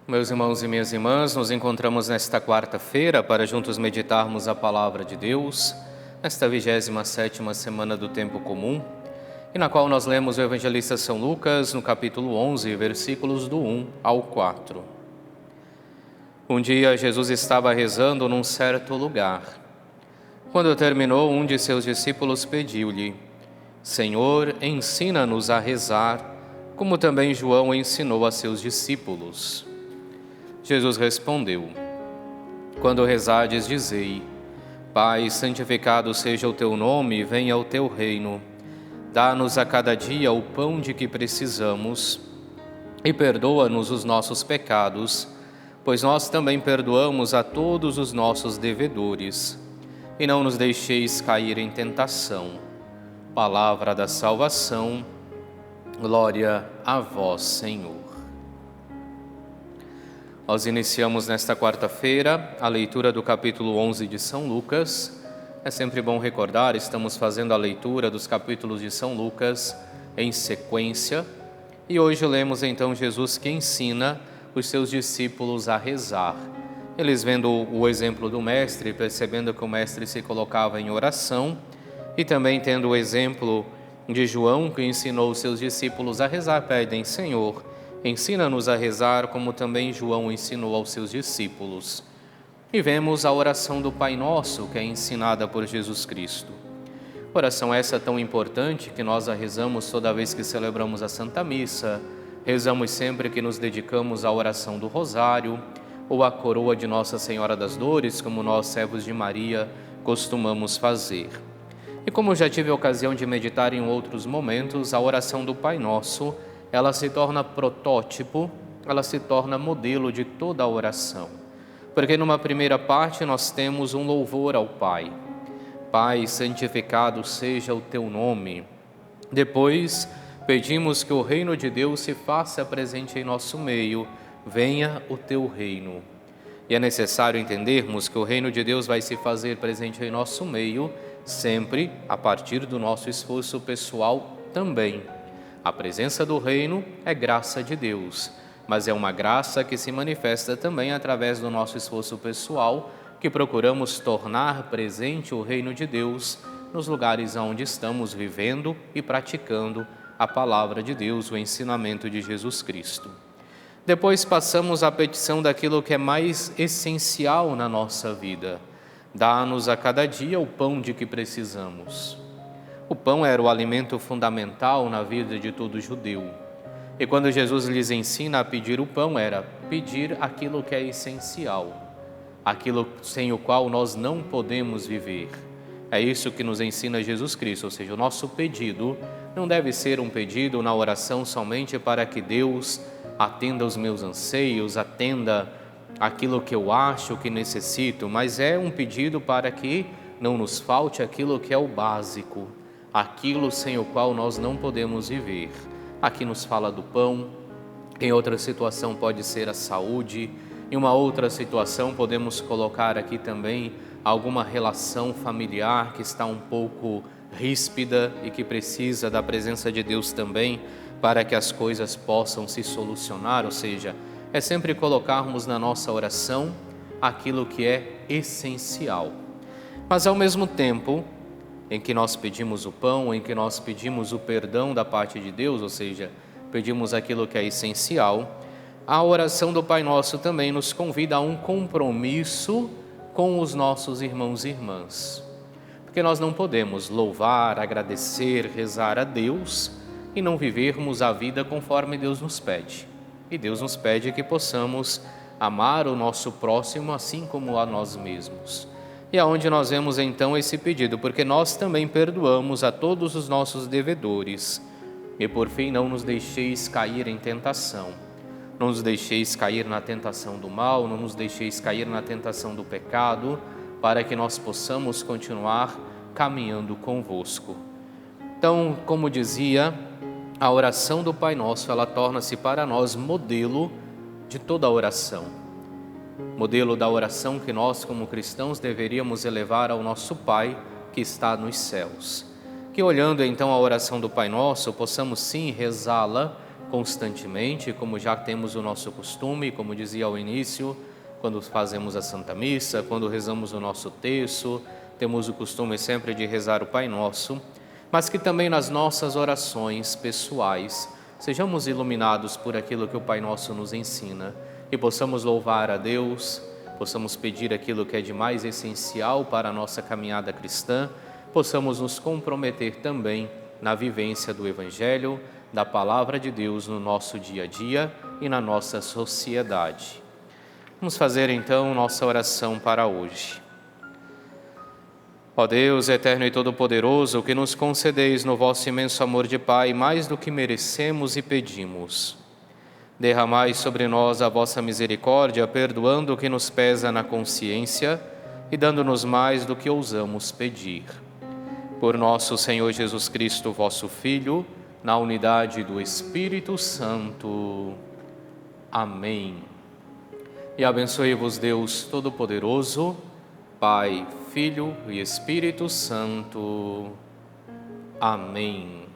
Meus irmãos e minhas irmãs, nos encontramos nesta quarta-feira para juntos meditarmos a Palavra de Deus, nesta 27ª semana do Tempo Comum, e na qual nós lemos o Evangelista São Lucas, no capítulo 11, versículos do 1 ao 4. Um dia Jesus estava rezando num certo lugar. Quando terminou, um de seus discípulos pediu-lhe: Senhor, ensina-nos a rezar, como também João ensinou a seus discípulos. Jesus respondeu: Quando rezardes, dizei: Pai, santificado seja o teu nome, venha o teu reino. Dá-nos a cada dia o pão de que precisamos e perdoa-nos os nossos pecados, pois nós também perdoamos a todos os nossos devedores. E não nos deixeis cair em tentação. Palavra da salvação. Glória a vós, Senhor. Nós iniciamos nesta quarta-feira a leitura do capítulo 11 de São Lucas. É sempre bom recordar, estamos fazendo a leitura dos capítulos de São Lucas em sequência. E hoje lemos então Jesus que ensina os seus discípulos a rezar. Eles vendo o exemplo do Mestre, percebendo que o Mestre se colocava em oração, e também tendo o exemplo de João, que ensinou os seus discípulos a rezar, pedem: Senhor, ensina-nos a rezar como também João ensinou aos seus discípulos. E vemos a oração do Pai Nosso, que é ensinada por Jesus Cristo. Oração essa tão importante que nós a rezamos toda vez que celebramos a Santa Missa, rezamos sempre que nos dedicamos à oração do Rosário ou à coroa de Nossa Senhora das Dores, como nós, servos de Maria, costumamos fazer. E como já tive a ocasião de meditar em outros momentos, a oração do Pai Nosso, ela se torna protótipo, ela se torna modelo de toda a oração. Porque numa primeira parte nós temos um louvor ao Pai. Pai, santificado seja o teu nome. Depois, pedimos que o reino de Deus se faça presente em nosso meio. Venha o teu reino. E é necessário entendermos que o reino de Deus vai se fazer presente em nosso meio, sempre a partir do nosso esforço pessoal também. A presença do reino é graça de Deus, mas é uma graça que se manifesta também através do nosso esforço pessoal, que procuramos tornar presente o reino de Deus nos lugares onde estamos vivendo e praticando a palavra de Deus, o ensinamento de Jesus Cristo. Depois passamos à petição daquilo que é mais essencial na nossa vida. Dá-nos a cada dia o pão de que precisamos. O pão era o alimento fundamental na vida de todo judeu. E quando Jesus lhes ensina a pedir o pão, era pedir aquilo que é essencial, aquilo sem o qual nós não podemos viver. É isso que nos ensina Jesus Cristo, ou seja, o nosso pedido não deve ser um pedido na oração somente para que Deus atenda os meus anseios, atenda aquilo que eu acho que necessito, mas é um pedido para que não nos falte aquilo que é o básico, aquilo sem o qual nós não podemos viver. Aqui nos fala do pão, em outra situação pode ser a saúde, em uma outra situação podemos colocar aqui também alguma relação familiar que está um pouco ríspida e que precisa da presença de Deus também para que as coisas possam se solucionar, ou seja, é sempre colocarmos na nossa oração aquilo que é essencial. Mas ao mesmo tempo em que nós pedimos o pão, em que nós pedimos o perdão da parte de Deus, ou seja, pedimos aquilo que é essencial, a oração do Pai Nosso também nos convida a um compromisso com os nossos irmãos e irmãs. Porque nós não podemos louvar, agradecer, rezar a Deus e não vivermos a vida conforme Deus nos pede. E Deus nos pede que possamos amar o nosso próximo assim como a nós mesmos. E aonde nós vemos então esse pedido, porque nós também perdoamos a todos os nossos devedores. E por fim, não nos deixeis cair em tentação. Não nos deixeis cair na tentação do mal, não nos deixeis cair na tentação do pecado, para que nós possamos continuar caminhando convosco. Então, como dizia, a oração do Pai Nosso, ela torna-se para nós modelo de toda a oração. Modelo da oração que nós, como cristãos, deveríamos elevar ao nosso Pai que está nos céus. Que olhando então a oração do Pai Nosso, possamos sim rezá-la constantemente, como já temos o nosso costume, como dizia ao início, quando fazemos a Santa Missa, quando rezamos o nosso terço, temos o costume sempre de rezar o Pai Nosso, mas que também nas nossas orações pessoais sejamos iluminados por aquilo que o Pai Nosso nos ensina e possamos louvar a Deus, possamos pedir aquilo que é de mais essencial para a nossa caminhada cristã, possamos nos comprometer também na vivência do Evangelho, da Palavra de Deus no nosso dia a dia e na nossa sociedade. Vamos fazer então nossa oração para hoje. Ó Deus, eterno e todo-poderoso, que nos concedeis no vosso imenso amor de Pai mais do que merecemos e pedimos. Derramai sobre nós a vossa misericórdia, perdoando o que nos pesa na consciência e dando-nos mais do que ousamos pedir. Por nosso Senhor Jesus Cristo, vosso Filho, na unidade do Espírito Santo. Amém. E abençoe-vos Deus Todo-Poderoso, Pai, Filho e Espírito Santo. Amém.